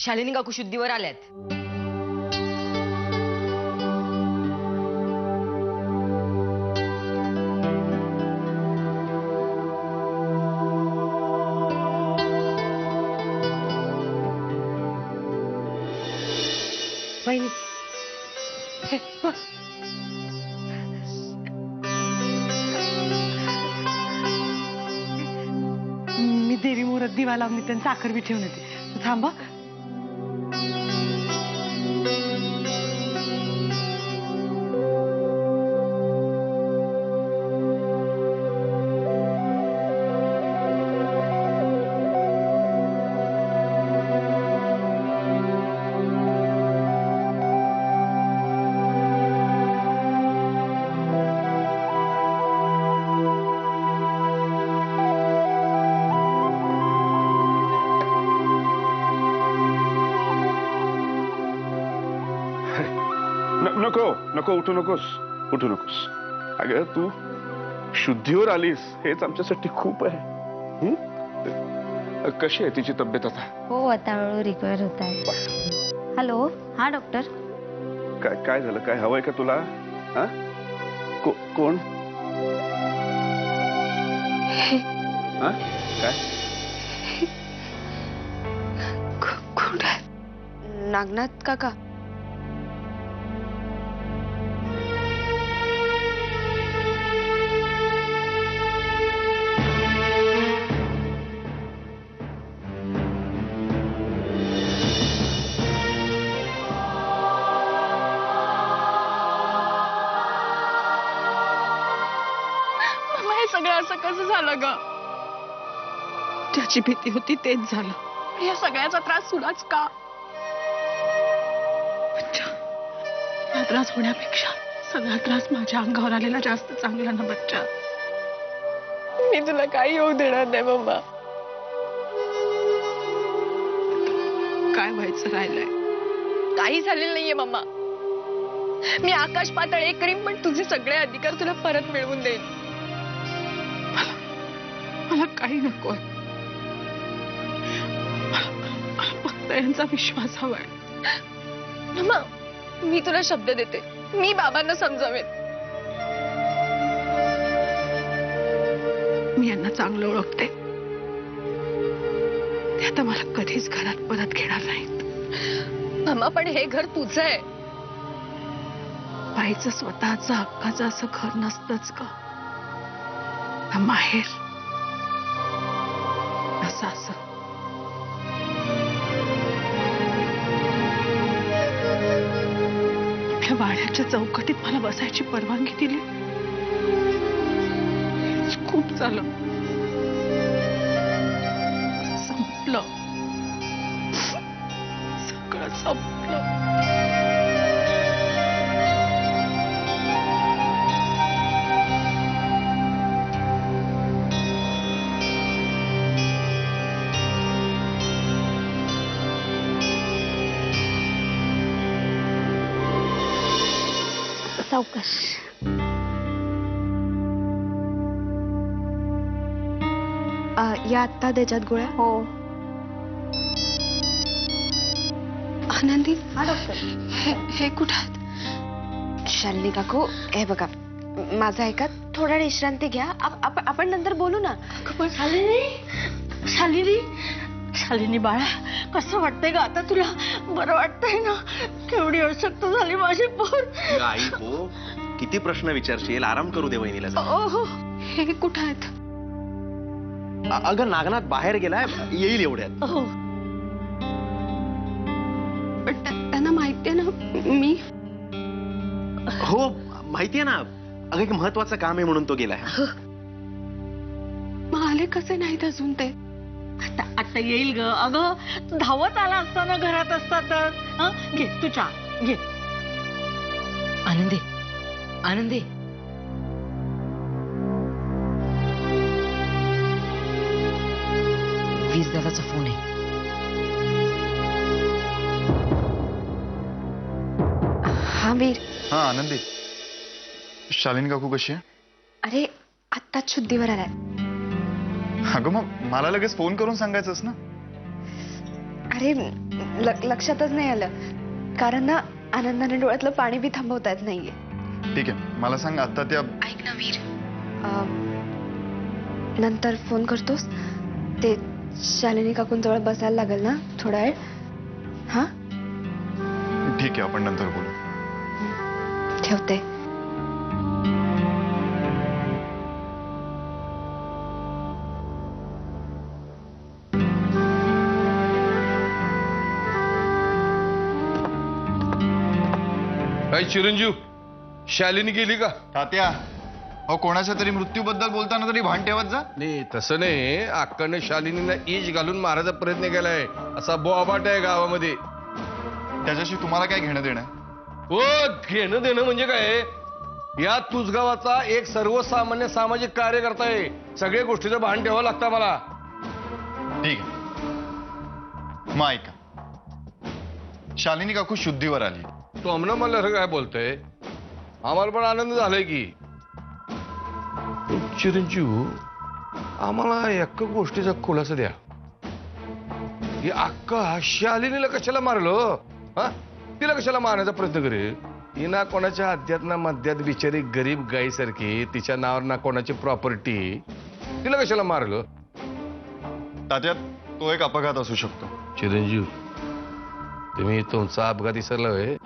शालिनी काकू शुद्धीवर आल्यात. वहिनी मी देवी मोरात दिवा लावून त्यांचा साखर बी ठेवून येते. तू थांबा. नको नको उठू नकोस, उठू नकोस. अगं तू शुद्धीवर आलीस हेच आमच्यासाठी खूप आहे. कशी आहे तिची तब्येत आता? हो आता हळूहळू रिकवर होत आहे. हॅलो, हा डॉक्टर. काय काय झालं? काय हवंय का तुला? हा कोण? हा काय? कुठे? नागनाथ काका. सगळं असं कसं झालं ग? ज्याची भीती होती तेच झालं. या सगळ्याचा त्रास तुलाच का? बच्चा, हा त्रास होण्यापेक्षा सगळा त्रास माझ्या अंगावर आलेला जास्त चांगला ना बच्चा. मी तुला काही होऊ देणार नाही मम्मा. काय व्हायचं राहिलंय? काही झालेलं नाहीये मम्मा. मी आकाश पाताळ एक करीन पण तुझे सगळे अधिकार तुला परत मिळवून देईन. मला काही नकोय. फक्त यांचा विश्वास हवाय. मम्मा, मी तुला शब्द देते, मी बाबांना समजावेन. मी यांना चांगलं ओळखते. ते आता मला कधीच घरात परत घेणार नाहीत. मम्मा, पण हे घर तुझं आहे. बाईचं स्वतःचं हक्काचं असं घर नसतंच ग. माहेर असं आपल्या वाड्याच्या चौकटीत मला बसायची परवानगी दिली. खूप झालं. संपलं, सगळं संपलं. सावकाश. या आत्ता त्याच्यात गोळ्या. हो. आनंदी. हा डॉक्टर. हे कुठं? शालिनी काकू, हे बघा, माझं ऐका, थोडा विश्रांती घ्या. आपण नंतर बोलू ना. शालिनी, शालिनी, शालिनी बाळा, कसं वाटतंय ग आता तुला? बरं वाटतंय ना? केवढी अशक्त झाली माझी पोर. आई हो, किती प्रश्न विचारशील? आराम करू दे वहिनीला. हो, हे कुठं आहेत? अगं नागनाथ बाहेर गेलाय, येईल एवढ्यात. हो. पण त्यांना माहितीये ना मी? हो माहितीये ना. अगं एक महत्वाचं काम आहे म्हणून तो गेलाय. मग आले कसे नाहीत अजून ते? आता आता येईल ग. अगं धावत आला असताना घरात असता तर. घे तू चहा घे. आनंदी, आनंदी, वीज दादाचा फोन आहे. हा वीर. हा आनंदी, शालिनी काकू कशी आहे? अरे आत्ताच शुद्धीवर आलाय. अगं मग मला लगेच फोन करून सांगायचंस ना. अरे लक्षातच नाही आलं कारण ना आनंदाने डोळ्यातलं पाणी बी थांबवता येत नाहीये. ठीक आहे, मला सांग आता त्या ऐक ना वीर, नंतर फोन करतोस. ते शालिनी काकूंजवळ बसायला लागेल ना थोडा वेळ. हा ठीक आहे, आपण नंतर बोलू. ठेवते. काय चिरंजीव, शालिनी गेली का? तात्या, अहो कोणाच्या तरी मृत्यूबद्दल बोलताना तरी भान ठेवत जा. नाही तसं नाही, अक्काने शालिनीला इज घालून मारायचा प्रयत्न केलाय, असा बोबाट आहे गावामध्ये. त्याच्याशी तुम्हाला काय घेणं देणं? हो, घेणं देणं म्हणजे काय? या तुसगावाचा एक सर्वसामान्य सामाजिक कार्यकर्ता आहे. सगळ्या गोष्टीचं भान ठेवावं लागतं मला. ठीक आहे, मग ऐका. शालिनी काकू शुद्धीवर आली. तो आम्हाला मला काय बोलतोय, आम्हाला पण आनंद झालाय की. चिरंजीव, आम्हाला एका गोष्टीचा खुलासा द्या की अक्का शालिनीला कशाला मारलं? हा, तिला कशाला मारण्याचा प्रयत्न करेल? हिना कोणाच्या अध्यात ना मध्यात बिचारी गरीब गाईसारखी, तिच्या नावावर ना कोणाची प्रॉपर्टी, तिला कशाला मारलं? तात्या, तो एक अपघात असू शकतो. चिरंजीव, तुम्ही तुमचा अपघात विसरलाय.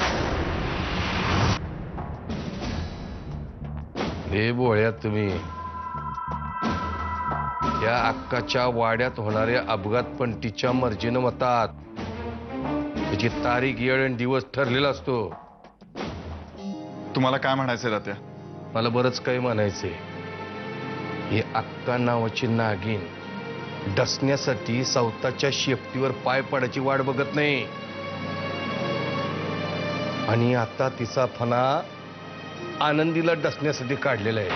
हे बोळ्यात तुम्ही या अक्काच्या वाड्यात होणारे अपघात पण तिच्या मर्जीनं होतात. त्याची तारीख, येळ आणि दिवस ठरलेला असतो. तुम्हाला काय म्हणायचं तात्या? मला बरंच काही म्हणायचंय. ही अक्का नावाची नागिन डसण्यासाठी सावताच्या शेपटीवर पाय पडायची वाट बघत नाही. आणि आता तिचा फणा आनंदीला डसण्यासाठी काढलेला आहे.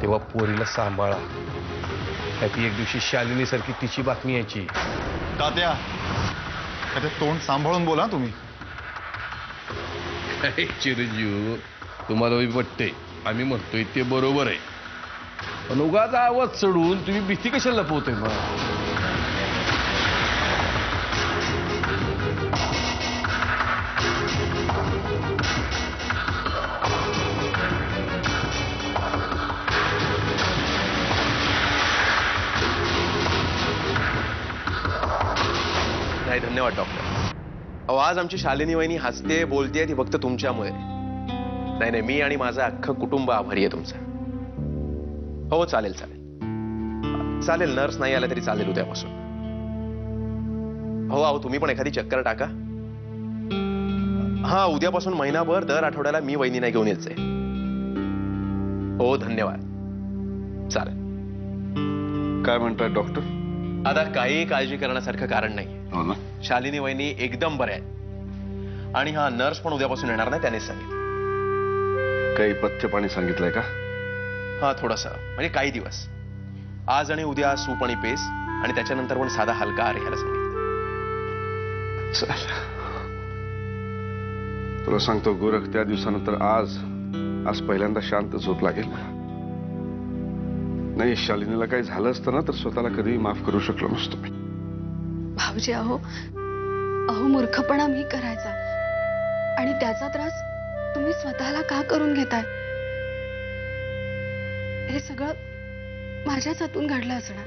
तेव्हा पोरीला सांभाळा, ती एक दिवशी शालिनी सारखी तिची बातमी यायची. तात्या, तोंड सांभाळून बोला तुम्ही. चिरंजीव, तुम्हाला पटते, आम्ही म्हणतोय ते बरोबर आहे, पण उगाच आवाज चढून तुम्ही भीती कशाला लपवतोय? मग नाही, धन्यवाद डॉक्टर. अहो, आज आमची शालिनी वहिनी हसते बोलते ती फक्त तुमच्यामुळे. नाही नाही, मी आणि माझं अख्खं कुटुंब आभारी आहे तुमचं. हो, चालेल चालेल चालेल, नर्स नाही आला तरी चालेल उद्यापासून. हो अहो, तुम्ही पण एखादी चक्कर टाका. हा, उद्यापासून महिनाभर दर आठवड्याला मी वहिनी नाही घेऊन यायचंय. हो, धन्यवाद. चालेल. काय म्हणताय डॉक्टर? आता काही काळजी करण्यासारखं कारण नाही. हो ना. शालिनी वहिनी एकदम बऱ्या आहेत. आणि हा नर्स पण उद्यापासून येणार नाही, त्यानेच सांगितलं. काही पथ्य पाणी सांगितलंय का? हा, थोडंसं, म्हणजे काही दिवस. आज आणि उद्या सूप आणि पेस, आणि त्याच्यानंतर पण साधा हलका आहार घ्यायला सांगितलं. चल, तुला सांगतो गोरख, त्या दिवसानंतर आज पहिल्यांदा शांत झोप लागेल मला. नाही, शालिनीला काही झालं असतं ना तर स्वतःला कधी माफ करू शकलो नसतो मी. भाऊजी, अहो मूर्खपणा मी करायचा, आणि त्याचा त्रास तुम्ही स्वतःला का करून घेताय? हे सगळं माझ्याच हातून घडलं असणार.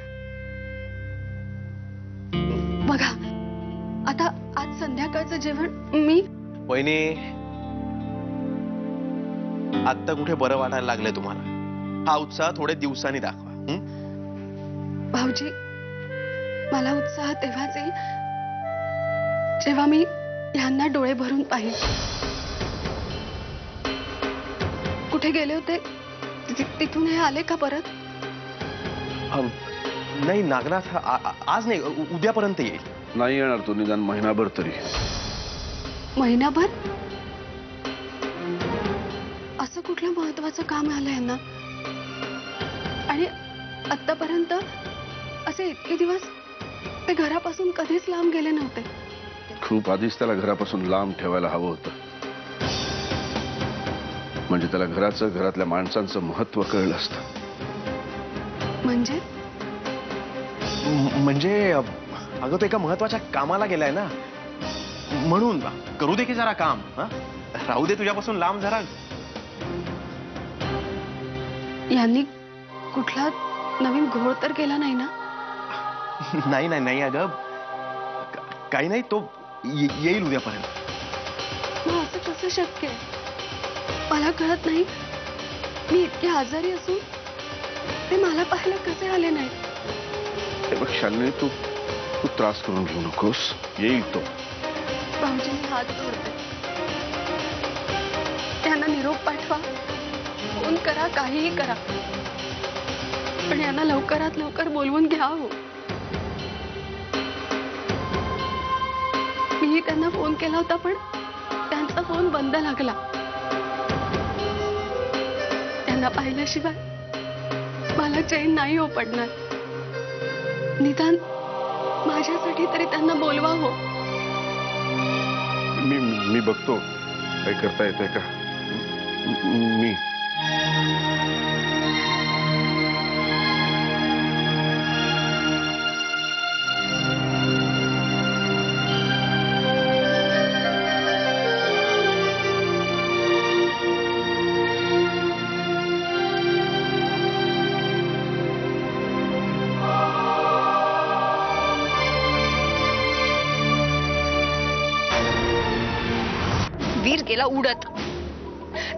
बघा, आता आज संध्याकाळचं जेवण मी. वहिनी, आत्ता कुठे बरं वाटायला लागलंय तुम्हाला? हा उत्साह थोडे दिवसांनी दाखवा. भाऊजी, मला उत्साह तेव्हाच येईल जेव्हा मी ह्यांना डोळे भरून पाहिल. कुठे गेले होते? तिथून हे आले का परत? नाही नागनाथ, आज नाही, उद्यापर्यंत येईल. नाही येणार तो, निदान महिनाभर तरी. महिनाभर? असं कुठलं महत्वाचं काम आलं यांना? आणि आतापर्यंत असे इतके दिवस ते घरापासून कधीच लांब गेले नव्हते. खूप आधीच त्याला घरापासून लांब ठेवायला हवं होतं. म्हणजे त्याला घराचं, घरातल्या माणसांचं महत्व कळलं असतं. म्हणजे म्हणजे अगं तो एका महत्वाच्या कामाला गेलाय ना, म्हणून करू दे की जरा काम. हा, राहू दे तुझ्यापासून लांब जरा. यांनी कुठला नवीन घोळ तर केला नाही ना? नाही नाही नाही अगं, काही नाही, तो येईल उद्यापर्यंत. मग असं कसं शक्य आहे? मला कळत नाही, मी इतकी आजारी असून ते मला पाहायला कसे आले नाहीत? हे बघ शालिनी, तू तू त्रास करून घेऊ नकोस, येईल तो. भाऊजींनी हात जोडते, त्यांना निरोप पाठवा, फोन करा, काहीही करा, पण यांना लवकरात लवकर बोलवून घ्या हो. मीही त्यांना फोन केला होता, पण त्यांचा फोन बंद लागला. त्यांना पाहिल्याशिवाय मला चैन नाही हो पडणार. निदान माझ्यासाठी तरी त्यांना बोलवा हो. मी बघतो काही करता येतंय का. मी वीर गेला उडत.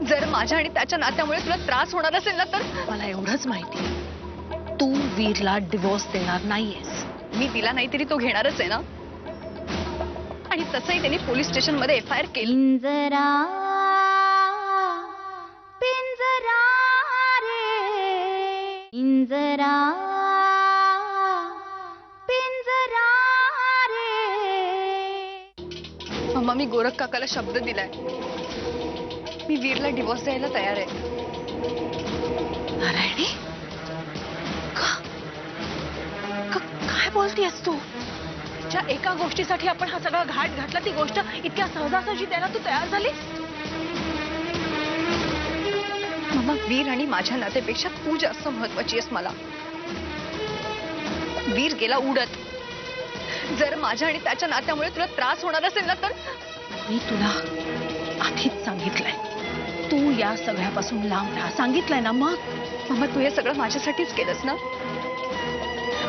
जर माझ्या आणि त्याच्या नात्यामुळे तुला त्रास होणार असेल ना, तर मला एवढंच माहिती, तू वीरला डिवोर्स देणार नाहीयेस. मी दिला नाही तरी तो घेणारच आहे ना. आणि तसंही त्यांनी पोलीस स्टेशन मध्ये FIR केली. पिंजरा पिंजरा रे पिंजरा पिंजरा रे. मम्मा, मी गोरख काकाला शब्द दिलाय, मी वीरला डिवोर्स द्यायला तयार आहे. नारायणी, काय बोलतेस तू? ज्या एका गोष्टीसाठी आपण हा सगळा घाट घातला, ती गोष्ट इतक्या सहजासहजी द्यायला तू तयार झाली? मम्मा, वीर आणि माझ्या नात्यापेक्षा तू जास्त महत्वाची आहेस मला. वीर गेला उडत. जर माझ्या आणि त्याच्या नात्यामुळे तुला त्रास होणार असेल ना, तर मी तुला आधीच सांगितलंय, तू या सगळ्यापासून लांब राहा. सांगितलंय ना. मग मम्मा, तू हे सगळं माझ्यासाठीच केलंस ना.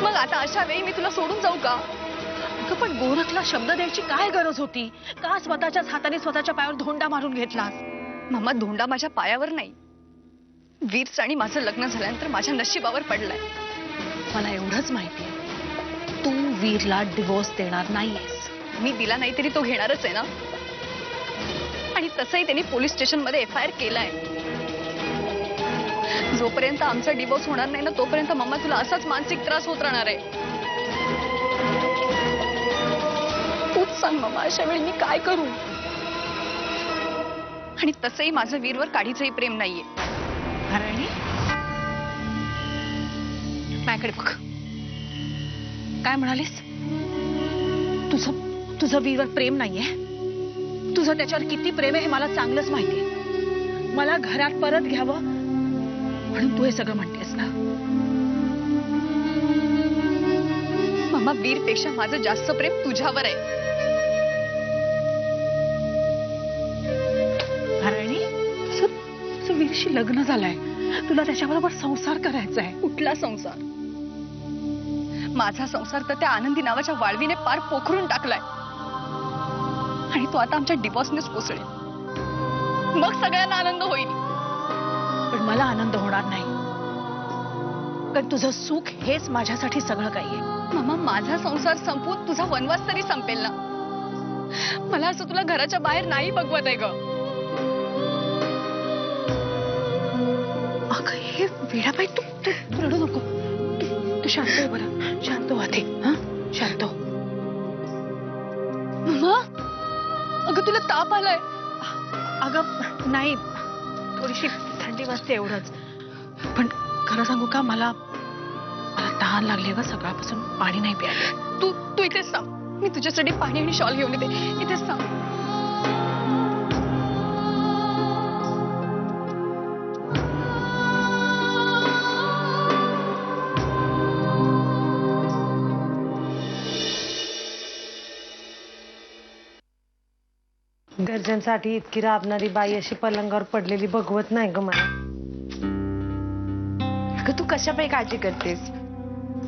मग आता अशा वेळी मी तुला सोडून जाऊ का? अगं, पण गोरखला शब्द द्यायची काय गरज होती? का स्वतःच्याच हाताने स्वतःच्या पायावर धोंडा मारून घेतलास? मम्मा, धोंडा माझ्या पायावर नाही, वीरचं आणि माझं लग्न झाल्यानंतर माझ्या नशिबावर पडलाय. मला एवढंच माहितीये, तू वीरला डिवोर्स देणार नाहीयेस. मी दिला नाही तरी तो घेणारच आहे ना. आणि तसंही त्यांनी पोलीस स्टेशन मध्ये FIR केलाय. जोपर्यंत आमचा डिवोर्स होणार नाही ना, तोपर्यंत मम्मा तुला असाच मानसिक त्रास होत राहणार आहे. तूच सांग मम्मा, अशा वेळी मी काय करू? आणि तसंही माझं वीरवर काढीचंही प्रेम नाहीये. नारायणी, माझ्याकडे बघ. काय म्हणालीस? तुझं वीरवर प्रेम नाहीये? तुझं त्याच्यावर किती प्रेम आहे हे मला चांगलंच माहितीये. मला घरात परत घ्यावं म्हणून तू हे सगळं म्हणतेस ना? मम्मा, वीरपेक्षा माझं जास्त प्रेम तुझ्यावर आहे. नारायणी, तुझं वीरशी लग्न झालंय, तुला त्याच्याबरोबर संसार करायचा आहे. कुठला संसार? माझा संसार तर त्या आनंदी नावाच्या वाळवीने पार पोखरून टाकलाय. आणि तो आता आमच्या डिवोर्सनेच कोसळेल. मग सगळ्यांना आनंद होईल. पण मला आनंद होणार नाही, कारण तुझं सुख हेच माझ्यासाठी सगळं काही आहे. मामा, माझा संसार संपवून तुझा वनवास तरी संपेल ना. मला असं तुला घराच्या बाहेर नाही बघवत आहे ग. अगं, हे वेडाबाई, तू रडू नको. तू शांत आहे बरं, शांत हो आधी. हा, शांत हो. मामा, अगं तुला ताप आलाय. अगं नाही, थोडीशी थंडी वाजते एवढंच. पण खरं सांगू का, मला तहान लागली ग सकाळपासून, पाणी नाही प्यायला. तू इथेच थांब, मी तुझ्यासाठी पाणी आणि शॉल घेऊन येते. इथेच थांब. घरच्यांसाठी इतकी राबणारी बाई अशी पलंगावर पडलेली बघवत नाही ग मला. अगं तू कशापाई काळजी करतेस?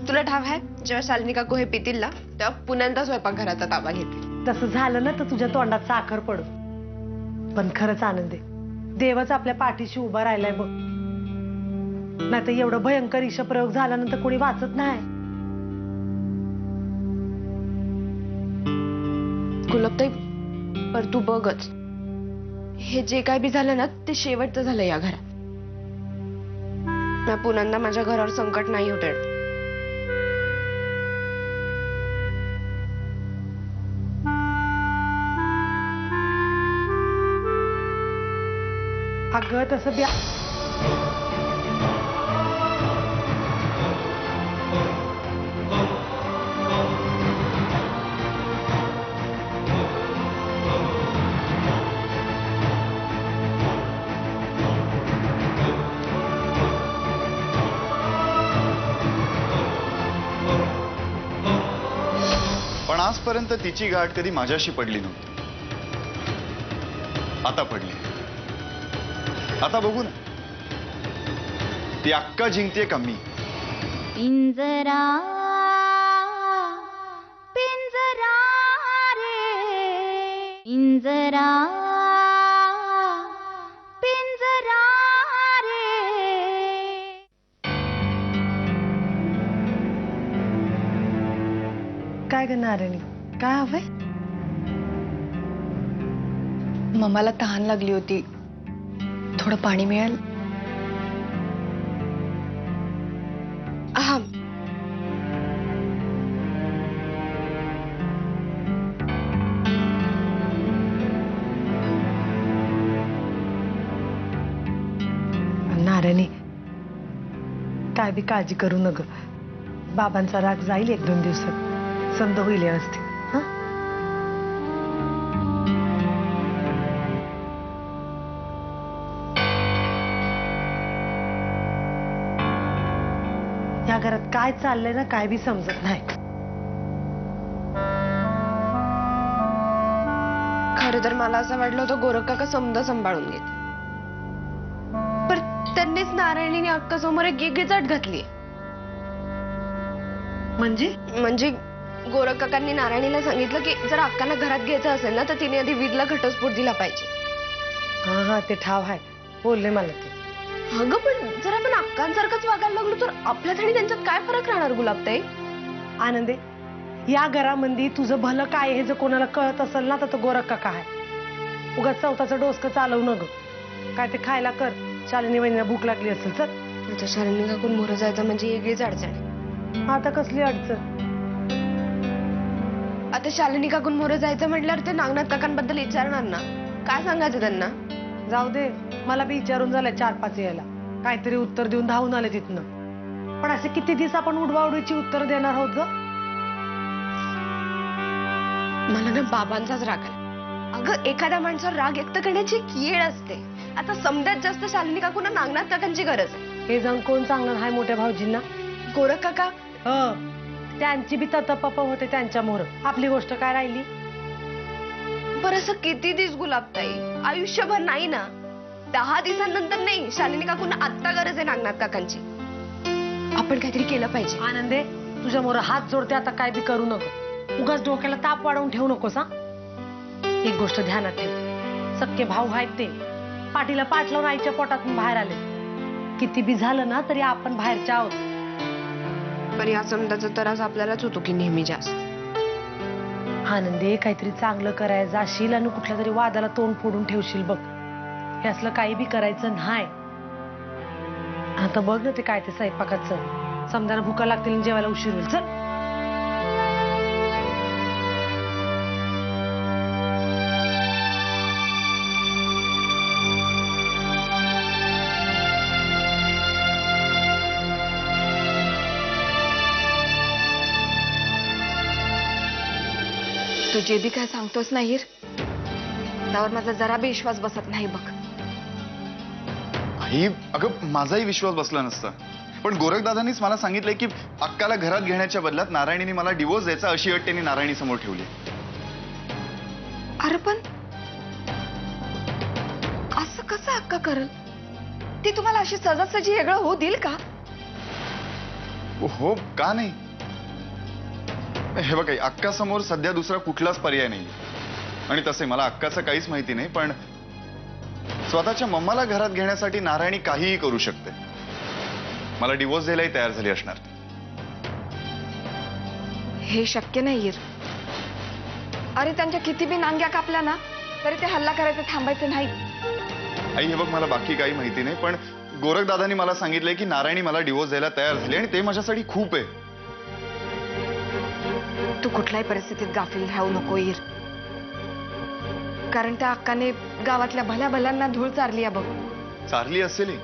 तुला ठाव आहे जेव्हा शालिनी काकू हे पितील ना तेव्हा पुन्हा स्वयंपाकघराचा ताबा घेतील. तसं झालं ना तर तुझ्या तोंडात साखर पडू. पण खरंच आनंद आहे, देवच आपल्या पाठीशी उभा राहिलाय बघ. नाही तर एवढं भयंकर ईशप्रयोग झाल्यानंतर कोणी वाचत नाही. गुलाबताई पर तू बघच, हे जे काय बी झालं ना ते शेवटचं झालं या घरात. ना पुन्हा माझ्या घरावर संकट नाही उठणार. अगं तसं द्या. पण आजपर्यंत तिची गाठ कधी माझ्याशी पडली नव्हती. आता पडली. आता बघू ना ती अक्का जिंकते का मी. पिंजरा पिंजरा रे पिंजरा पिंजरा रे. काय ग नारायणी, काय हवंय? मम्माला तहान लागली होती, थोडं पाणी मिळेल? हा. नारायणी काय बी काळजी करू नका. बाबांचा राग जाईल 1-2 दिवसात, समज होईल व्यवस्थित. हा या घरात काय चाललंय ना काय बी समजत नाही. खरं तर मला असं वाटलं होतं गोरख काका समजा सांभाळून घेत, पण त्यांनीच नारायणीने अक्का समोर एक गिचाट घातली. म्हणजे गोरख काकांनी नारायणीला सांगितलं की जर अक्कांना घरात घ्यायचं असेल ना तर तिने आधी वीरला घटस्फोट दिला पाहिजे. हा हा ते ठाव आहे, बोलले मला ते. अगं पण जर आपण अक्कांसारखंच वागायला लागलो तर आपल्यात आणि त्यांच्यात काय फरक राहणार गुलाबताई? आनंदे, या घरामध्ये तुझं भलं काय हे जर कोणाला कळत असेल ना तर तो गोरख काका आहे. उगाच चौथाचं डोसकं चालवू नको. काय ते खायला कर, शालिनी वहिनीला भूक लागली असेल. चल. आता शालिनी काकून मोरं जायचं म्हणजे वेगळीच अडचण. आता कसली अडचण? आता शालिनी काकून मोरं जायचं म्हटल्यावर ते नागनाथ काकांबद्दल विचारणार ना, काय सांगायचं त्यांना? जाऊ दे, मला बी विचारून झालंय 4-5 यायला, काहीतरी उत्तर देऊन धावून आले तिथनं. पण असे किती दिवस आपण उडवाउडीची उत्तर देणार आहोत ग? मला ना बाबांचाच राग आला. अगं एखाद्या माणसावर राग व्यक्त करण्याची एक येळ असते. आता समजात जास्त शालिनी काकूंना नागनाथ काकांची गरज आहे. हे जाऊन कोण सांगणार हाय मोठ्या भाऊजींना? गोरख काका त्यांची बी ततपप होते त्यांच्या मोर. आपली गोष्ट काय राहिली? बरं असं किती दिवस गुलाबताई, आयुष्यभर नाही ना. 10 दिवसांनंतर नाही, शालिनी काकूंना आत्ता गरज आहे नागनाथ काकांची. आपण काहीतरी केलं पाहिजे. आनंदे, तुझ्या मोर हात जोडते, आता काय बी करू नको. उगाच डोक्याला ताप वाढवून ठेवू नकोस. हा एक गोष्ट ध्यानात ठेव, सख्खे भाऊ आहेत ते. पाठीला पाठ लावून आईच्या पोटातून बाहेर आले. किती बी झालं ना तरी आपण बाहेरच्या आहोत. पण या समजाचा त्रास आपल्यालाच होतो की नेहमी जास्त. आनंदे, काहीतरी चांगलं करायचं जाशील आणि कुठल्या तरी वादाला तोंड फोडून ठेवशील बघ. हे असलं काही बी करायचं नाही. आता बघ ना ते काय ते स्वयंपाकाचं. समजायला भुका लागतील आणि जेवायला उशीर होईल. चल. तू जे बी काय सांगतोस ना हिर, त्यावर माझा जरा बी विश्वास बसत नाही बघ. आई, अगं माझाही विश्वास बसला नसता. पण गोरखदादांनीच मला सांगितलंय की अक्काला घरात घेण्याच्या बदल्यात नारायणीने मला डिवोर्स द्यायचा अशी अट त्यांनी नारायणी समोर ठेवली. अरे पण अक्का करल? ती तुम्हाला अशी सहजासहजी वेगळं होऊ देईल का? हो, का नाही? हे बघा, अक्का समोर सध्या दुसरा कुठलाच पर्याय नाही. आणि तसे मला अक्काचं काहीच माहिती नाही, पण स्वतःच्या मम्माला घरात घेण्यासाठी नारायणी काहीही करू शकते. मला डिवोर्स द्यायलाही तयार झाली असणार. हे शक्य नाही ईर. अरे त्यांच्या किती बी नांग्या कापल्या ना तरी ते हल्ला करायचं थांबायचं नाही. आई, हे बघ, मला बाकी काही माहिती नाही, पण गोरखदादांनी मला सांगितलंय की नारायणी मला डिवोर्स द्यायला तयार झाली आणि ते माझ्यासाठी खूप आहे. तू कुठल्याही परिस्थितीत गाफील राहू नको ईर. कारण त्या अक्काने गावातल्या भल्या भल्यांना धूळ चारली आहे बघ. चारली असेल,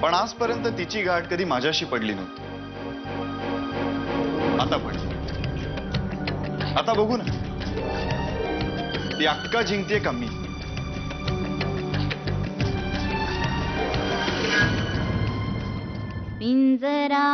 पण आजपर्यंत तिची गाठ कधी माझ्याशी पडली नव्हती. आता पडली. आता बघू ना, ती अक्का जिंकते का मी? पिंजरा